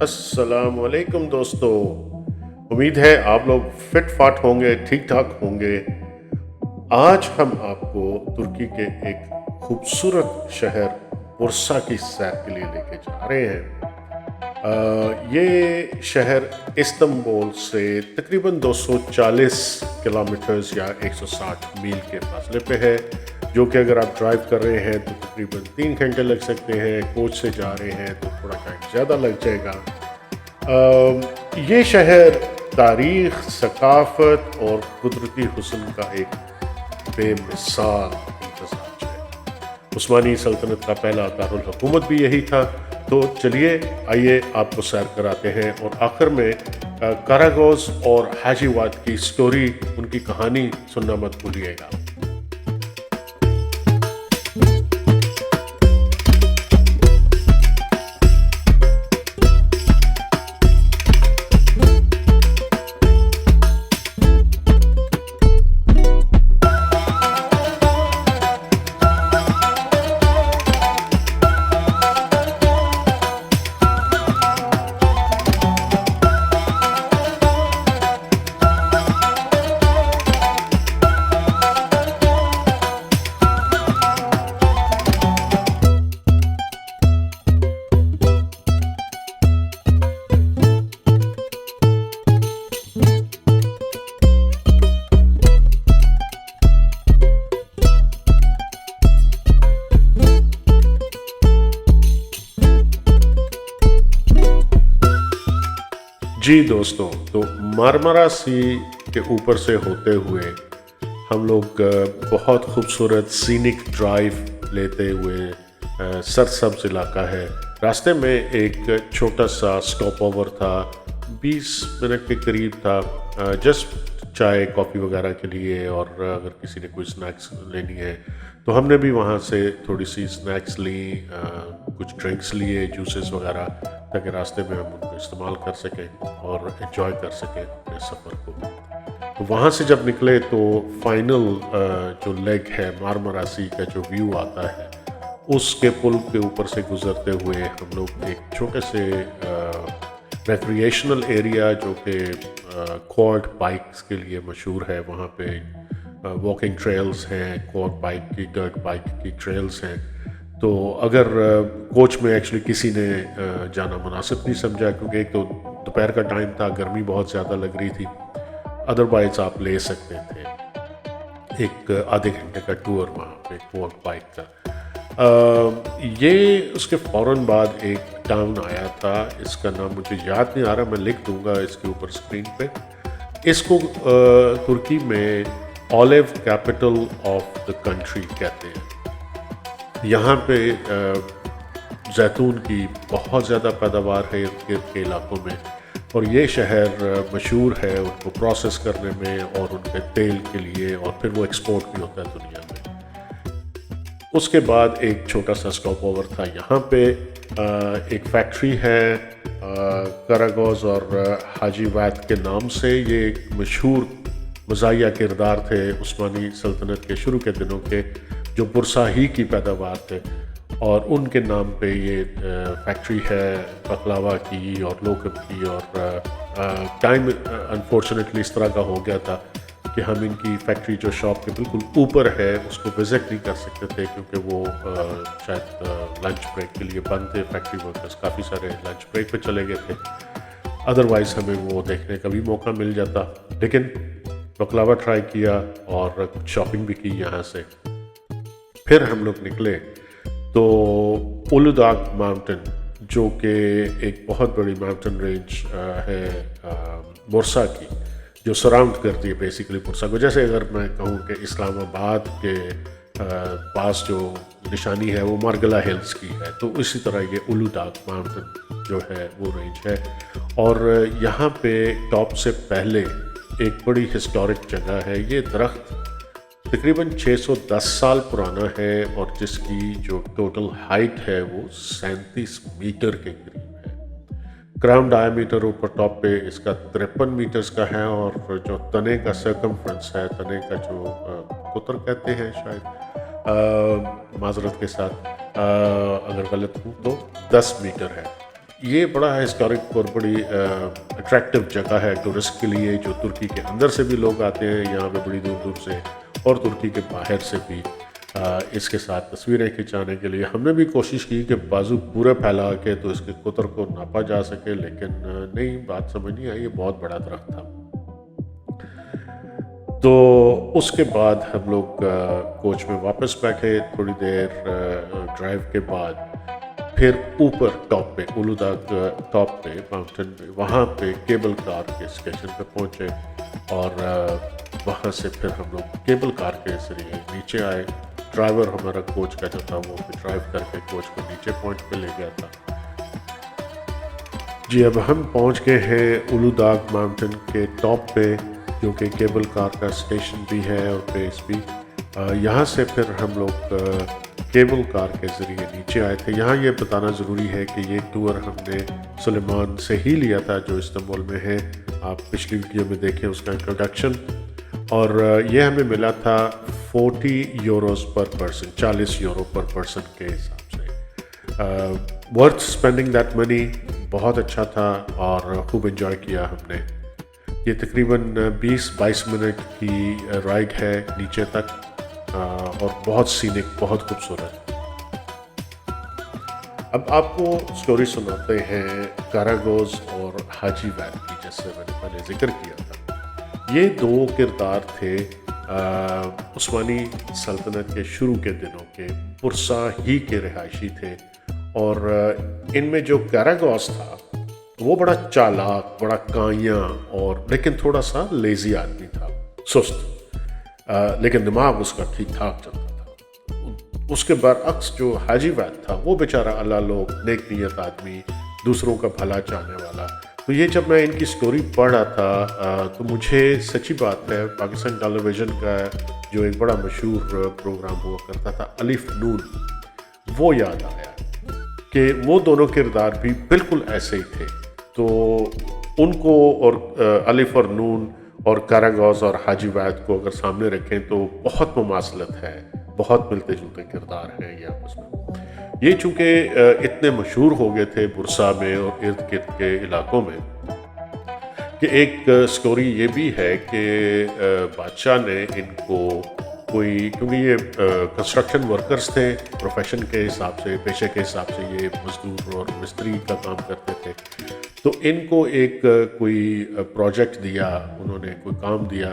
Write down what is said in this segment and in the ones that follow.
अस्सलामुअलैकुम दोस्तों। उम्मीद है आप लोग फिट फाट होंगे, ठीक ठाक होंगे। आज हम आपको तुर्की के एक खूबसूरत शहर बुर्सा की सैर के लिए लेके जा रहे हैं। ये शहर इस्तांबुल से तकरीबन 240 किलोमीटर्स या 160 मील के फासले पे है, जो कि अगर आप ड्राइव कर रहे हैं तो तकरीबन 3 घंटे लग सकते हैं। कोच से जा रहे हैं तो थोड़ा टाइम ज़्यादा लग जाएगा। ये शहर तारीख़, सकाफ़त और कुदरती हुस्न का एक बेमिसाल इम्तज़ाज है। उस्मानी सल्तनत का पहला दारुल हुकूमत भी यही था। तो चलिए आइए आपको सैर कराते हैं और आखिर में कारागोज और हाजीवाद की स्टोरी, उनकी कहानी सुनना मत भूलिएगा। जी दोस्तों, तो मारमारा सी के ऊपर से होते हुए हम लोग बहुत खूबसूरत सीनिक ड्राइव लेते हुए सरसब्ज इलाका है। रास्ते में एक छोटा सा स्टॉप ओवर था, 20 मिनट के करीब था, जस्ट चाय कॉफ़ी वगैरह के लिए, और अगर किसी ने कोई स्नैक्स लेनी है तो हमने भी वहाँ से थोड़ी सी स्नैक्स ली, कुछ ड्रिंक्स लिए, जूसेस वगैरह, ताकि रास्ते में हम उनको इस्तेमाल कर सकें और एंजॉय कर सकें अपने सफ़र को। तो वहाँ से जब निकले तो फाइनल जो लेग है, मारमारा सी का जो व्यू आता है, उसके पुल के ऊपर से गुजरते हुए हम लोग एक छोटे से रिक्रिएशनल एरिया, जो कि क्वाड बाइक्स के लिए मशहूर है, वहाँ पे वॉकिंग ट्रेल्स हैं, क्वाड बाइक की, डर्ट बाइक की ट्रेल्स हैं। तो अगर कोच में एक्चुअली किसी ने जाना मुनासिब नहीं समझा, क्योंकि एक तो दोपहर का टाइम था, गर्मी बहुत ज़्यादा लग रही थी, अदरवाइज आप ले सकते थे एक आधे घंटे का टूर वहाँ पे क्वाड बाइक का। ये उसके फ़ौरन बाद एक टाउन आया था, इसका नाम मुझे याद नहीं आ रहा, मैं लिख दूँगा इसके ऊपर स्क्रीन पे। इसको तुर्की में olive capital of the country कहते हैं। यहाँ पे जैतून की बहुत ज़्यादा पैदावार है इर्द के इलाकों में, और ये शहर मशहूर है उनको प्रोसेस करने में और उनके तेल के लिए, और फिर वो एक्सपोर्ट भी होता है दुनिया में। उसके बाद एक छोटा सा स्टॉप ओवर था यहाँ पे, एक फैक्ट्री है कारागोज और हाजीवाद के नाम से। ये एक मशहूर मज़ाहिया किरदार थे उस्मानी सल्तनत के शुरू के दिनों के, जो बुर्सा ही की पैदावार थे, और उनके नाम पे ये फैक्ट्री है बकलावा की और लोकब की। और टाइम अनफॉर्चुनेटली इस तरह का हो गया था कि हम इनकी फैक्ट्री जो शॉप के बिल्कुल ऊपर है उसको विज़िट नहीं कर सकते थे, क्योंकि वो शायद लंच ब्रेक के लिए बंद थे। फैक्ट्री वर्कर्स काफ़ी सारे लंच ब्रेक पे चले गए थे, अदरवाइज़ हमें वो देखने का भी मौका मिल जाता। लेकिन बकलावा ट्राई किया और कुछ शॉपिंग भी की यहाँ से। फिर हम लोग निकले तो उलुदाग माउंटेन, जो कि एक बहुत बड़ी माउंटेन रेंज है बुर्सा की, जो सराउंड करती है बेसिकली बुर्सा को। जैसे अगर मैं कहूँ कि इस्लामाबाद के पास जो निशानी है वो मारगला हिल्स की है, तो इसी तरह ये उलुदाग माउंटेन जो है वो रेंज है। और यहाँ पे टॉप से पहले एक बड़ी हिस्टोरिक जगह है। ये दरख्त तकरीबन 610 साल पुराना है, और जिसकी जो टोटल हाइट है वो 37 मीटर के करीब है। ग्राउंड डायमीटर ऊपर टॉप पे इसका 53 मीटर्स का है, और जो तने का सर्कमफ्रेंस है, तने का जो कुतर कहते हैं शायद, माजरत के साथ अगर गलत हूँ तो 10 मीटर है। ये बड़ा हिस्टोरिक और बड़ी अट्रैक्टिव जगह है टूरिस्ट के लिए, जो तुर्की के अंदर से भी लोग आते हैं यहाँ पे बड़ी दूर दूर से, और तुर्की के बाहर से भी इसके साथ तस्वीरें खिंचाने के लिए। हमने भी कोशिश की कि बाजू पूरे फैला के तो इसके कुतर को नापा जा सके, लेकिन नहीं, बात समझ नहीं आई, ये बहुत बड़ा दरख्त था। तो उसके बाद हम लोग कोच में वापस बैठे, थोड़ी देर ड्राइव के बाद फिर ऊपर टॉप पे, उलूदाग टॉप पे, माउंटेन पे, वहाँ पे केबल कार के स्टेशन पे पहुँचे, और वहाँ से फिर हम लोग केबल कार के जरिए नीचे आए। ड्राइवर हमारा कोच का जो था वो ड्राइव करके कोच को नीचे पॉइंट पे ले गया था। जी, अब हम पहुँच गए हैं उलूदाग माउंटेन के टॉप पे, जो कि केबल कार का स्टेशन भी है और बेस भी। यहाँ से फिर हम लोग केबल कार के ज़रिए नीचे आए थे। यहाँ ये बताना ज़रूरी है कि ये टूर हमने सुलेमान से ही लिया था, जो इस्तांबुल में है। आप पिछली वीडियो में देखें उसका इंट्रोडक्शन। और ये हमें मिला था 40 यूरोज़ पर पर्सन, 40 यूरो पर पर्सन के हिसाब से। वर्थ स्पेंडिंग दैट मनी, बहुत अच्छा था और खूब एंजॉय किया हमने। ये तकरीबन 20-22 मिनट की राइड है नीचे तक, और बहुत सीनिक, बहुत खूबसूरत। अब आपको स्टोरी सुनाते हैं कारागोज और हाजी वैद की, जैसे मैंने पहले जिक्र किया था। ये दो किरदार थे उस्मानी सल्तनत के शुरू के दिनों के, पुरसा ही के रिहायशी थे। और इनमें जो कारागोज था वो बड़ा चालाक, बड़ा काया, और लेकिन थोड़ा सा लेजी आदमी था, सुस्त, लेकिन दिमाग उसका ठीक ठाक चलता था। उसके बरअक्स जो हाजी वैद था, वो बेचारा अल्लाह लोग, नेक नीयत आदमी, दूसरों का भला चाहने वाला। तो ये जब मैं इनकी स्टोरी पढ़ रहा था तो मुझे सच्ची बात है, पाकिस्तान टेलीविज़न का जो एक बड़ा मशहूर प्रोग्राम हुआ करता था अलिफ नून, वो याद आया कि वो दोनों किरदार भी बिल्कुल ऐसे ही थे। तो उनको और अलिफ और नून और कारागोज और हाजी वैद को अगर सामने रखें तो बहुत मुमासलत है, बहुत मिलते जुलते किरदार हैं ये आपस में। ये चूँकि इतने मशहूर हो गए थे बुरसा में और इर्द गिर्द के इलाकों में, कि एक स्टोरी ये भी है कि बादशाह ने इनको कोई, क्योंकि ये कंस्ट्रक्शन वर्कर्स थे प्रोफेशन के हिसाब से, पेशे के हिसाब से ये मजदूर और मिस्त्री का काम करते थे। तो इनको एक कोई प्रोजेक्ट दिया, उन्होंने कोई काम दिया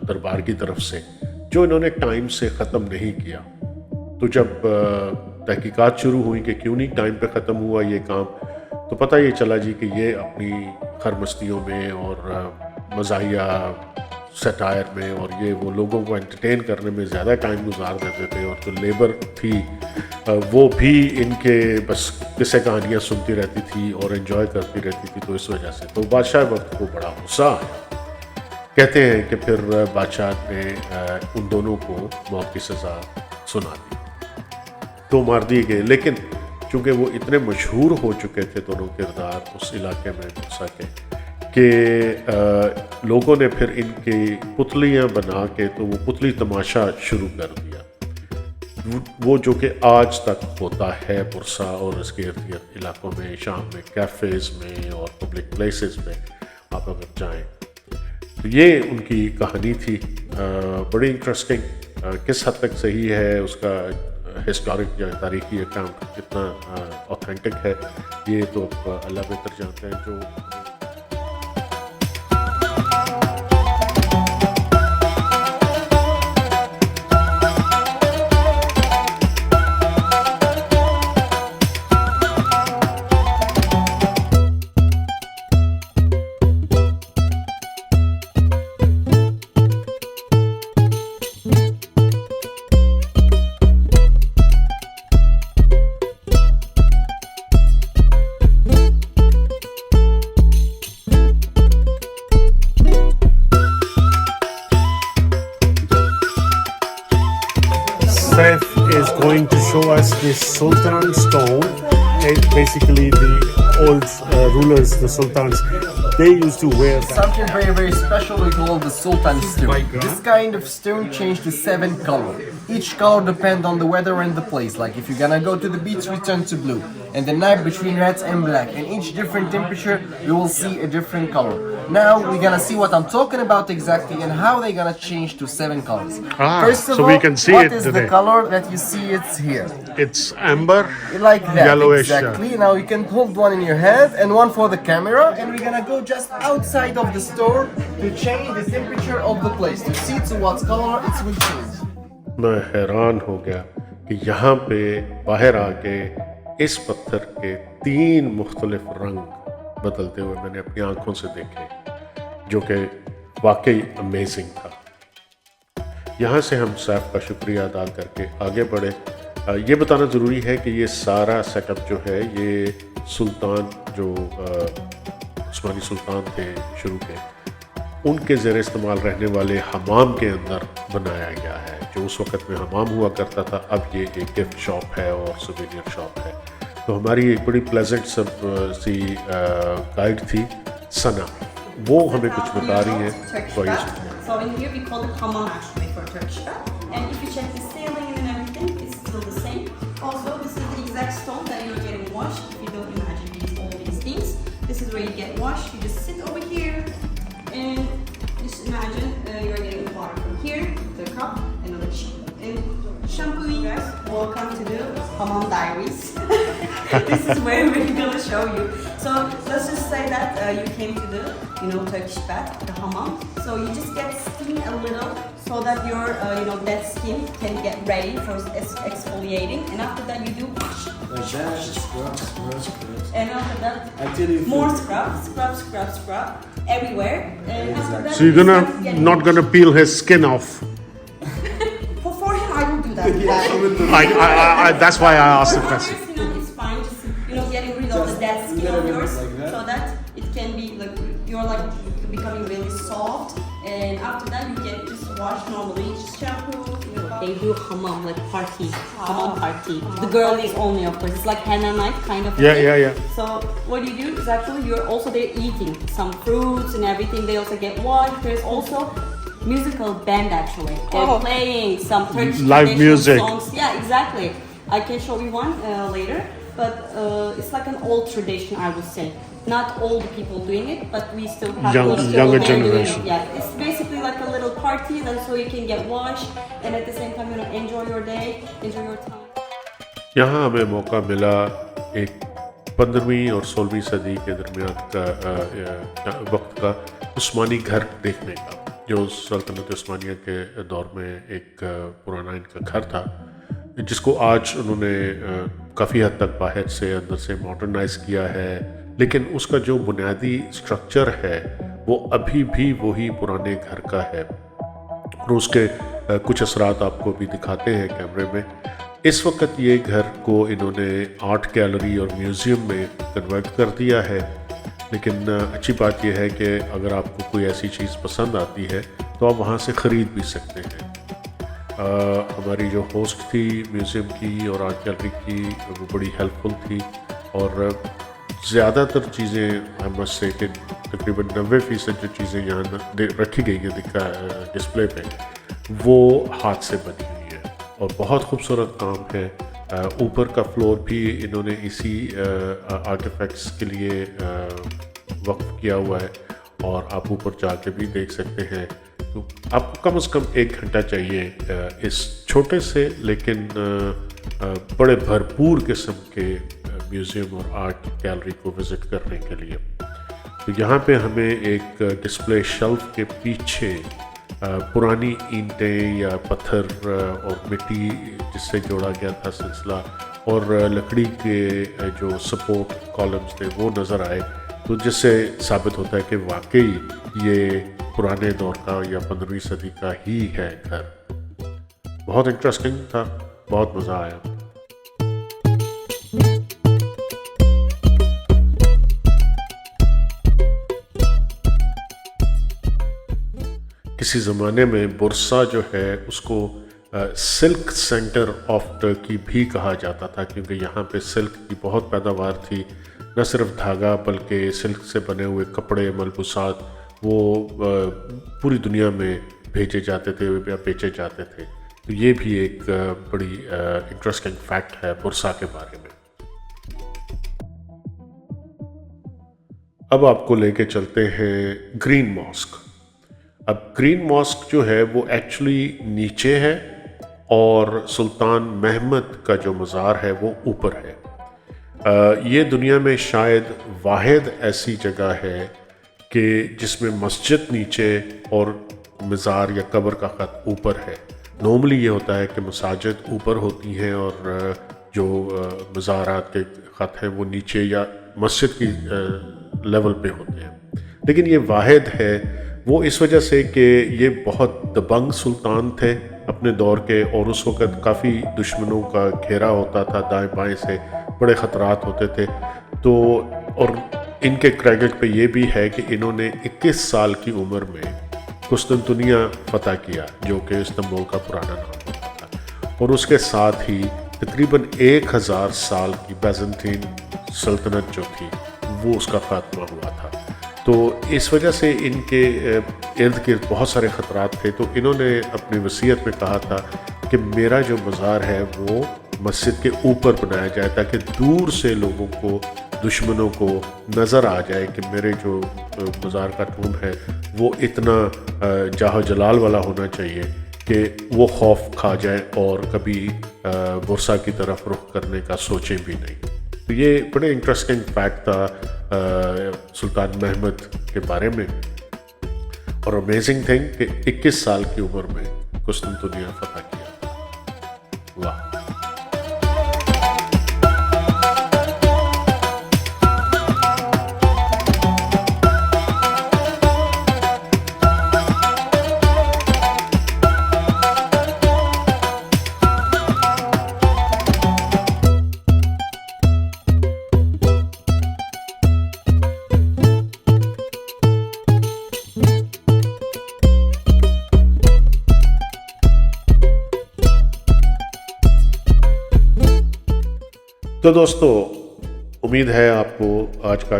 दरबार की तरफ से, जो इन्होंने टाइम से ख़त्म नहीं किया। तो जब तहकीकात शुरू हुई कि क्यों नहीं टाइम पे ख़त्म हुआ ये काम, तो पता ये चला जी कि ये अपनी खरमस्तियों में और मज़ाहिया सटायर में और ये वो लोगों को एंटरटेन करने में ज़्यादा टाइम गुजार देते थे। और जो लेबर थी वो भी इनके बस किस्से कहानियाँ सुनती रहती थी और एंजॉय करती रहती थी। तो इस वजह से तो बादशाह वक्त को बड़ा गुस्सा आया। कहते हैं कि फिर बादशाह ने उन दोनों को मौत की सज़ा सुना दी, तो मार दिए गए। लेकिन चूँकि वो इतने मशहूर हो चुके थे दोनों किरदार उस इलाके में गुस्सा के लोगों ने फिर इनकी पुतलियाँ बना के तो वो पुतली तमाशा शुरू कर दिया, वो जो कि आज तक होता है पुरसा और इसके इर्द गिर्द इलाकों में, शाम में कैफ़ेज़ में और पब्लिक प्लेसेस में आप अगर जाएं। तो ये उनकी कहानी थी, बड़ी इंटरेस्टिंग। किस हद तक सही है उसका हिस्टोरिक या तारीखी अकाउंट कितना ऑथेंटिक है, ये तो अल्लाह बेहतर जानते हैं। जो Saif is going to show us this Sultan stone. Basically, the old rulers, the sultans, what they used to wear. Something very, very special we call the Sultan stone. This kind of stone changed to 7 colors. Each color depends on the weather and the place. Like if you're gonna go to the beach, we turn to blue. And the night between red and black. And each different temperature, you will see a different color. Now we're gonna see what I'm talking about exactly and how they're gonna change to 7 colors. First of so all, we can see what it is today. the color that you see? It's here. It's amber, Like that, yellowish. exactly. Now you can hold one in your hand and one for the camera, and we're gonna go just outside of the store to change the temperature of the place to see to what color it will change. मैं हैरान हो गया कि यहाँ पे बाहर आके इस पत्थर के 3 मुख्तलिफ रंग बदलते हुए मैंने अपनी आंखों से देखे, जो कि वाकई अमेजिंग था। यहाँ से हम सैफ का शुक्रिया अदा करके आगे बढ़े। ये बताना ज़रूरी है कि ये सारा सेटअप जो है ये सुल्तान जो उस्मानी सुल्तान थे शुरू के, उनके ज़ेर इस्तेमाल रहने वाले हमाम के अंदर बनाया गया है। जो उस वक़्त में हमाम हुआ करता था, अब ये एक गिफ्ट शॉप है और सुवेनियर शॉप है। तो हमारी एक बड़ी प्लेजेंट सी गाइड थी सना, वो हमें कुछ बता रही है। तो ये सुनते हैं। So in here we call it hammam actually for Turkish bath. And if you check the ceiling and everything, it's still the same. Also, this is the exact stone that you're getting washed. If you don't imagine all these things, this is where you get washed. You just sit over here and just imagine you're getting water from here, the cup, and the shampooing. Guys, welcome to the hammam diaries. This is where we're gonna show you. So let's just say that you came to the Turkish bath, the hammam. So you just get steam a little so that your dead skin can get ready for exfoliating, and after that you do wash. Like that, scrub. And after that, Until you more scrub everywhere. And after that, So you're you start getting not gonna peel his skin off. For him, I will do that. That's why I asked the For question. others, it's fine. Just getting rid of the dead skin of yours, so that it can be like you're like becoming really soft. And after that, you can just wash normally. Just shampoo. They do hammam like party, hammam party. The girl is only, of course. It's like henna night kind of. Yeah, thing. yeah. So what you do is actually you're also there eating some fruits and everything. They also get washed. There's also musical band actually. They're playing some Turkish Live traditional music. songs. Yeah, exactly. I can show you one later. But it's like an old tradition, I would say. Not all the people doing it, but we still have a lot of people Younger there doing it. generation. Yeah, it's basically like a little party, and so you can get washed, and at the same time, enjoy your day, enjoy your time. यहाँ हमें मौका मिला एक 15वीं और 16वीं सदी के दरमियान का वक्त का उस्मानी घर देखने का, जो सल्तनत उस्मानिया के दौर में एक पुराना इनका घर था, जिसको आज उन्होंने काफ़ी हद तक बाहर से अंदर से मॉडर्नाइज किया है, लेकिन उसका जो बुनियादी स्ट्रक्चर है वो अभी भी वही पुराने घर का है। और उसके कुछ असरात आपको भी दिखाते हैं कैमरे में। इस वक्त ये घर को इन्होंने आर्ट गैलरी और म्यूज़ियम में कन्वर्ट कर दिया है, लेकिन अच्छी बात यह है कि अगर आपको कोई ऐसी चीज़ पसंद आती है तो आप वहाँ से ख़रीद भी सकते हैं। हमारी जो होस्ट थी म्यूज़ियम की और आर्ट गैलरी की, वो बड़ी हेल्पफुल थी, और ज़्यादातर चीज़ें हम मस्ट से कि तकरीबन 90% जो चीज़ें यहाँ रखी गई हैं डिस्प्ले पे, वो हाथ से बनी हुई है और बहुत खूबसूरत काम है। ऊपर का फ्लोर भी इन्होंने इसी आर्टिफैक्ट्स के लिए वक्फ किया हुआ है, और आप ऊपर जाके भी देख सकते हैं। तो आपको कम से कम 1 घंटा चाहिए इस छोटे से लेकिन बड़े भरपूर किस्म के म्यूज़ियम और आर्ट गैलरी को विज़िट करने के लिए। तो यहाँ पे हमें एक डिस्प्ले शेल्फ के पीछे पुरानी ईंटें या पत्थर और मिट्टी जिससे जोड़ा गया था सिलसिला, और लकड़ी के जो सपोर्ट कॉलम्स थे वो नज़र आए, तो जिससे साबित होता है कि वाकई ये पुराने दौर का या 15वीं सदी का ही है घर। बहुत इंटरेस्टिंग था, बहुत मज़ा आया। किसी ज़माने में बुरसा जो है उसको सिल्क सेंटर ऑफ टर्की भी कहा जाता था, क्योंकि यहाँ पे सिल्क की बहुत पैदावार थी। न सिर्फ धागा बल्कि सिल्क से बने हुए कपड़े, मलबूसात वो पूरी दुनिया में भेजे जाते थे या बेचे जाते थे। तो ये भी एक बड़ी इंटरेस्टिंग फैक्ट है बुरसा के बारे में। अब आपको लेके चलते हैं ग्रीन मॉस्क। अब ग्रीन मॉस्क जो है वो एक्चुअली नीचे है और सुल्तान महमद का जो मज़ार है वो ऊपर है। ये दुनिया में शायद वाहिद ऐसी जगह है कि जिसमें मस्जिद नीचे और मज़ार या कब्र का ख़त ऊपर है। नॉर्मली ये होता है कि मसाजिद ऊपर होती हैं और जो मज़ारात के ख़त हैं वो नीचे या मस्जिद की लेवल पे होते हैं। लेकिन ये वाहिद है वो इस वजह से कि ये बहुत दबंग सुल्तान थे अपने दौर के, और उस वक़्त काफ़ी दुश्मनों का घेरा होता था, दाएं बाएं से बड़े ख़तरात होते थे। तो और इनके क्रेडिट पे ये भी है कि इन्होंने 21 साल की उम्र में कुस्तुनतुनिया फ़तह किया, जो कि इस्तांबुल का पुराना नाम होता था, और उसके साथ ही तकरीबन 1000 साल की बैजेंटीन सल्तनत जो थी वो उसका ख़ात्मा हुआ था। तो इस वजह से इनके इर्द गिर्द बहुत सारे ख़तरात थे। तो इन्होंने अपनी वसीयत में कहा था कि मेरा जो मज़ार है वो मस्जिद के ऊपर बनाया जाए, ताकि दूर से लोगों को, दुश्मनों को नज़र आ जाए कि मेरे जो मज़ार का टूम है वो इतना जाहो जलाल वाला होना चाहिए कि वो खौफ खा जाए और कभी बुरसा की तरफ रुख करने का सोचें भी नहीं। तो ये बड़े इंटरेस्टिंग फैक्ट था सुल्तान महमद के बारे में, और अमेजिंग थिंग कि 21 साल की उम्र में कुस्तुनतुनिया फतह किया। वाह। तो दोस्तों, उम्मीद है आपको आज का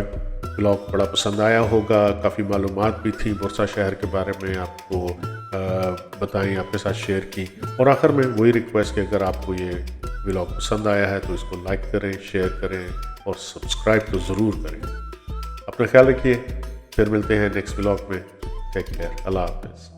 ब्लॉग बड़ा पसंद आया होगा। काफ़ी मालूमात भी थी बुरसा शहर के बारे में, आपको बताएं, आपके साथ शेयर की। और आखिर में वही रिक्वेस्ट कि अगर आपको ये ब्लॉग पसंद आया है तो इसको लाइक करें, शेयर करें और सब्सक्राइब तो ज़रूर करें। अपना ख्याल रखिए, फिर मिलते हैं नेक्स्ट ब्लॉग में। टेक केयर, अल्लाह हाफ़िज़।